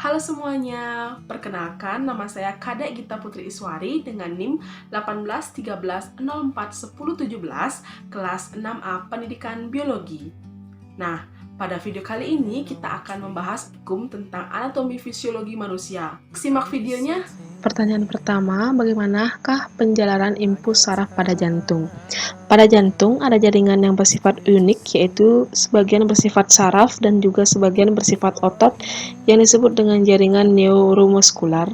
Halo semuanya, perkenalkan nama saya Kadek Gita Putri Iswari dengan NIM 1813041017 kelas 6A Pendidikan Biologi. Nah, pada video kali ini kita akan membahas hukum tentang anatomi fisiologi manusia. Simak videonya. Pertanyaan pertama, bagaimanakah penjalanan impuls saraf pada jantung? Pada jantung ada jaringan yang bersifat unik, yaitu sebagian bersifat saraf dan juga sebagian bersifat otot yang disebut dengan jaringan neuromuskular.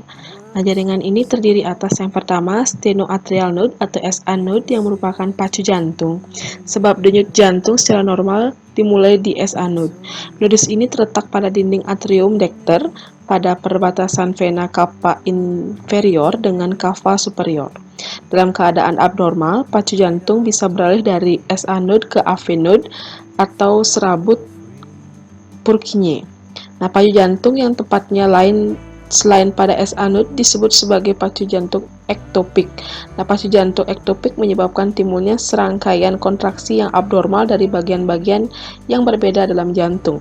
Nah, jaringan ini terdiri atas yang pertama, stenoatrial node atau SA node yang merupakan pacu jantung. Sebab denyut jantung secara normal dimulai di SA node. Nodus ini terletak pada dinding atrium dector pada perbatasan vena cava inferior dengan cava superior. Dalam keadaan abnormal, pacu jantung bisa beralih dari SA node ke AV node atau serabut Purkinje. Nah, pacu jantung yang tepatnya lain selain pada SA node disebut sebagai pacu jantung ektopik. Nah, pacu jantung ektopik menyebabkan timbulnya serangkaian kontraksi yang abnormal dari bagian-bagian yang berbeda dalam jantung.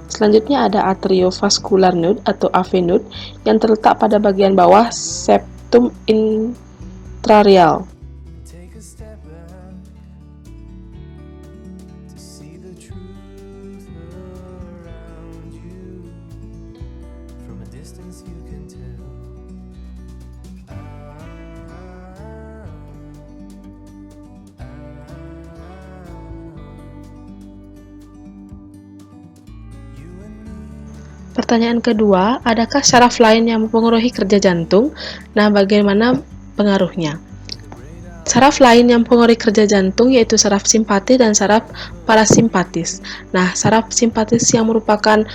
Selanjutnya ada atriovascular node atau AV node yang terletak pada bagian bawah septum intrareal. Pertanyaan kedua, adakah saraf lain yang mempengaruhi kerja jantung? Nah, bagaimana pengaruhnya? Saraf lain yang mempengaruhi kerja jantung yaitu saraf simpatis dan saraf parasimpatis. Nah, saraf simpatis yang merupakan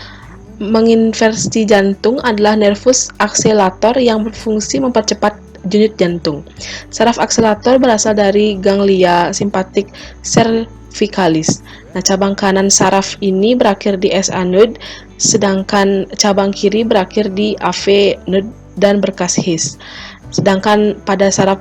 menginversi jantung adalah nervus accelerator yang berfungsi mempercepat denyut jantung. Saraf akselerator berasal dari ganglia simpatik cervicalis. Nah, cabang kanan saraf ini berakhir di SA node, sedangkan cabang kiri berakhir di AV node dan berkas His. Sedangkan pada saraf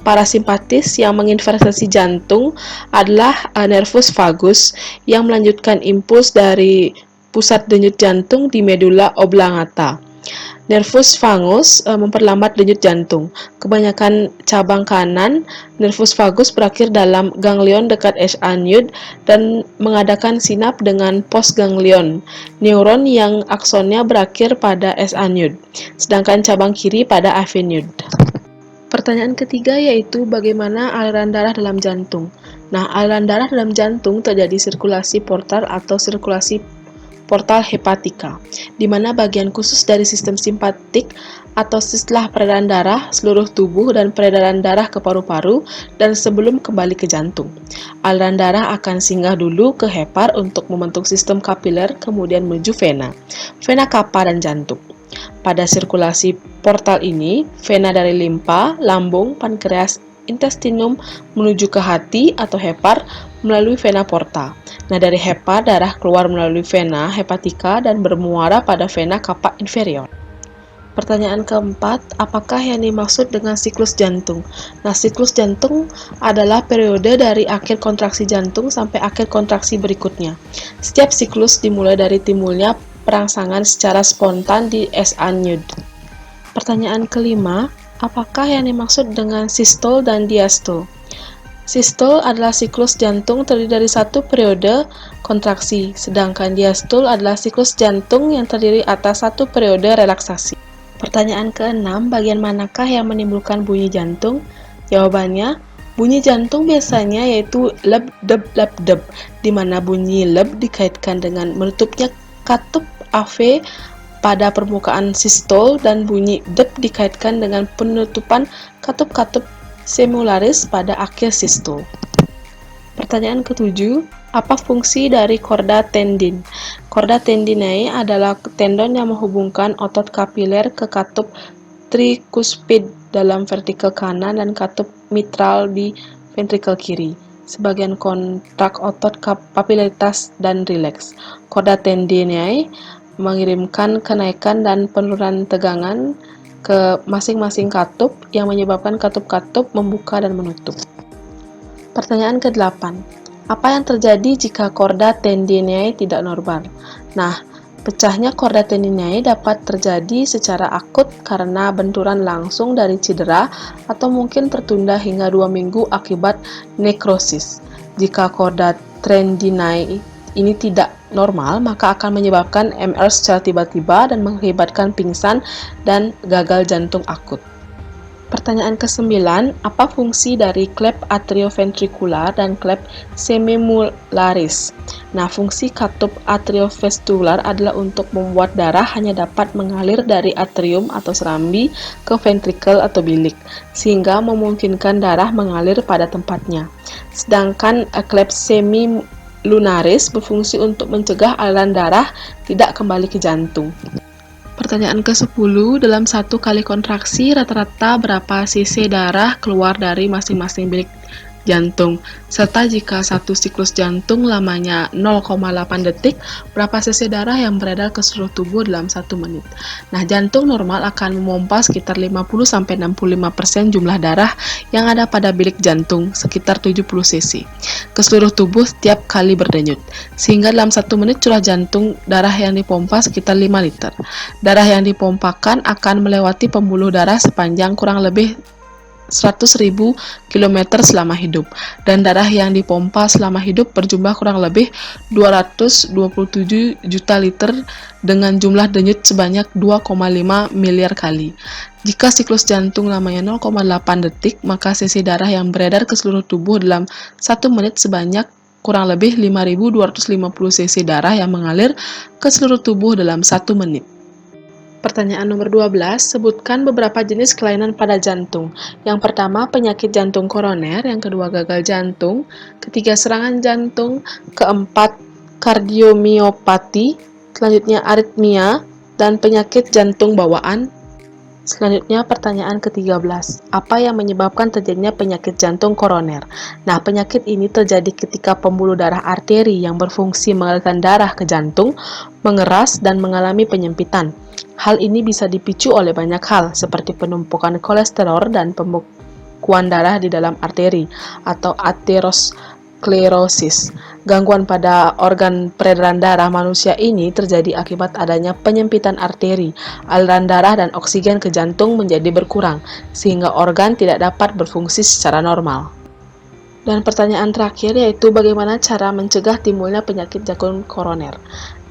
parasimpatis yang menginversasi jantung adalah nervus vagus yang melanjutkan impuls dari pusat denyut jantung di medula oblongata. Nervus vagus memperlambat denyut jantung. Kebanyakan cabang kanan nervus vagus berakhir dalam ganglion dekat SA node dan mengadakan sinap dengan postganglion neuron yang aksonnya berakhir pada SA node, sedangkan cabang kiri pada AV node. Pertanyaan ketiga yaitu bagaimana aliran darah dalam jantung. Nah, aliran darah dalam jantung terjadi sirkulasi portal atau sirkulasi portal hepatika, di mana bagian khusus dari sistem simpatik atau setelah peredaran darah seluruh tubuh dan peredaran darah ke paru-paru dan sebelum kembali ke jantung. Aliran darah akan singgah dulu ke hepar untuk membentuk sistem kapiler, kemudian menuju vena cava dan jantung. Pada sirkulasi portal ini, vena dari limpa, lambung, pankreas, intestinum menuju ke hati atau hepar melalui vena porta. Nah, dari hepar, darah keluar melalui vena hepatika dan bermuara pada vena cava inferior. Pertanyaan keempat, apakah yang dimaksud dengan siklus jantung? Nah, siklus jantung adalah periode dari akhir kontraksi jantung sampai akhir kontraksi berikutnya. Setiap siklus dimulai dari timbulnya perangsangan secara spontan di SA node. Pertanyaan kelima, apakah yang dimaksud dengan sistol dan diastol? Sistol adalah siklus jantung terdiri dari satu periode kontraksi, sedangkan diastol adalah siklus jantung yang terdiri atas satu periode relaksasi. Pertanyaan keenam, bagian manakah yang menimbulkan bunyi jantung? Jawabannya, bunyi jantung biasanya yaitu leb deb leb deb, di mana bunyi leb dikaitkan dengan menutupnya katup AV pada permukaan sistol dan bunyi deb dikaitkan dengan penutupan katup-katup semularis pada akhir sistol. Pertanyaan ketujuh, apa fungsi dari chorda tendin? Chorda tendinae adalah tendon yang menghubungkan otot kapiler ke katup tricuspid dalam vertikel kanan dan katup mitral di ventrikel kiri. Sebagian kontrak otot kapilaritas dan rileks. Chorda tendinae mengirimkan kenaikan dan penurunan tegangan ke masing-masing katup yang menyebabkan katup-katup membuka dan menutup. Pertanyaan ke-8. Apa yang terjadi jika chorda tendinae tidak normal? Nah, Pecahnya chorda tendinae dapat terjadi secara akut karena benturan langsung dari cedera atau mungkin tertunda hingga 2 minggu akibat nekrosis. Jika chorda tendinae ini tidak normal, maka akan menyebabkan MR secara tiba-tiba dan mengakibatkan pingsan dan gagal jantung akut. Pertanyaan ke-9, apa fungsi dari klep atrioventrikular dan klep semimularis? Nah, fungsi katup atriovestibular adalah untuk membuat darah hanya dapat mengalir dari atrium atau serambi ke ventrikel atau bilik, sehingga memungkinkan darah mengalir pada tempatnya. Sedangkan klep semilunaris berfungsi untuk mencegah aliran darah tidak kembali ke jantung. Pertanyaan ke-10, dalam satu kali kontraksi, rata-rata berapa cc darah keluar dari masing-masing bilik jantung? Serta jika satu siklus jantung lamanya 0,8 detik, berapa cc darah yang beredar ke seluruh tubuh dalam 1 menit? Nah, jantung normal akan memompa sekitar 50-65% jumlah darah yang ada pada bilik jantung, sekitar 70 cc, ke seluruh tubuh setiap kali berdenyut. Sehingga dalam 1 menit curah jantung darah yang dipompa sekitar 5 liter. Darah yang dipompakan akan melewati pembuluh darah sepanjang kurang lebih 100.000 km selama hidup, dan darah yang dipompa selama hidup berjumlah kurang lebih 227 juta liter dengan jumlah denyut sebanyak 2,5 miliar kali. Jika siklus jantung lamanya 0,8 detik, maka cc darah yang beredar ke seluruh tubuh dalam 1 menit sebanyak kurang lebih 5.250 cc darah yang mengalir ke seluruh tubuh dalam 1 menit. Pertanyaan nomor 12, sebutkan beberapa jenis kelainan pada jantung. Yang pertama, penyakit jantung koroner, yang kedua, gagal jantung, ketiga, serangan jantung, keempat, kardiomiopati, selanjutnya aritmia, dan penyakit jantung bawaan. Selanjutnya, pertanyaan ke-13. Apa yang menyebabkan terjadinya penyakit jantung koroner? Nah, penyakit ini terjadi ketika pembuluh darah arteri yang berfungsi mengalirkan darah ke jantung mengeras dan mengalami penyempitan. Hal ini bisa dipicu oleh banyak hal, seperti penumpukan kolesterol dan pembekuan darah di dalam arteri, atau aterosklerosis. Gangguan pada organ peredaran darah manusia ini terjadi akibat adanya penyempitan arteri, aliran darah dan oksigen ke jantung menjadi berkurang, sehingga organ tidak dapat berfungsi secara normal. Dan pertanyaan terakhir yaitu bagaimana cara mencegah timbulnya penyakit jantung koroner.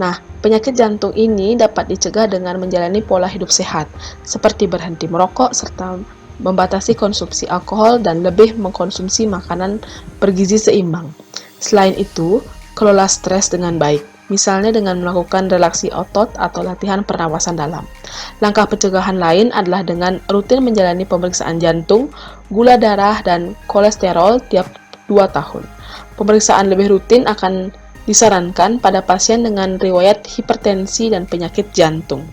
Nah, penyakit jantung ini dapat dicegah dengan menjalani pola hidup sehat, seperti berhenti merokok serta membatasi konsumsi alkohol dan lebih mengkonsumsi makanan bergizi seimbang. Selain itu, kelola stres dengan baik, misalnya dengan melakukan relaksi otot atau latihan pernapasan dalam. Langkah pencegahan lain adalah dengan rutin menjalani pemeriksaan jantung, gula darah, dan kolesterol tiap 2 tahun. Pemeriksaan lebih rutin akan disarankan pada pasien dengan riwayat hipertensi dan penyakit jantung.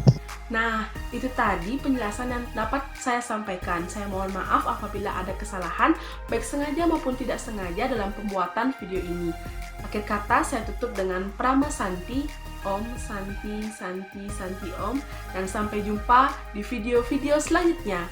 Nah, itu tadi penjelasan yang dapat saya sampaikan. Saya mohon maaf apabila ada kesalahan, baik sengaja maupun tidak sengaja dalam pembuatan video ini. Akhir kata, saya tutup dengan Prama Santi, Om Santi, Santi, Santi Om, dan sampai jumpa di video-video selanjutnya.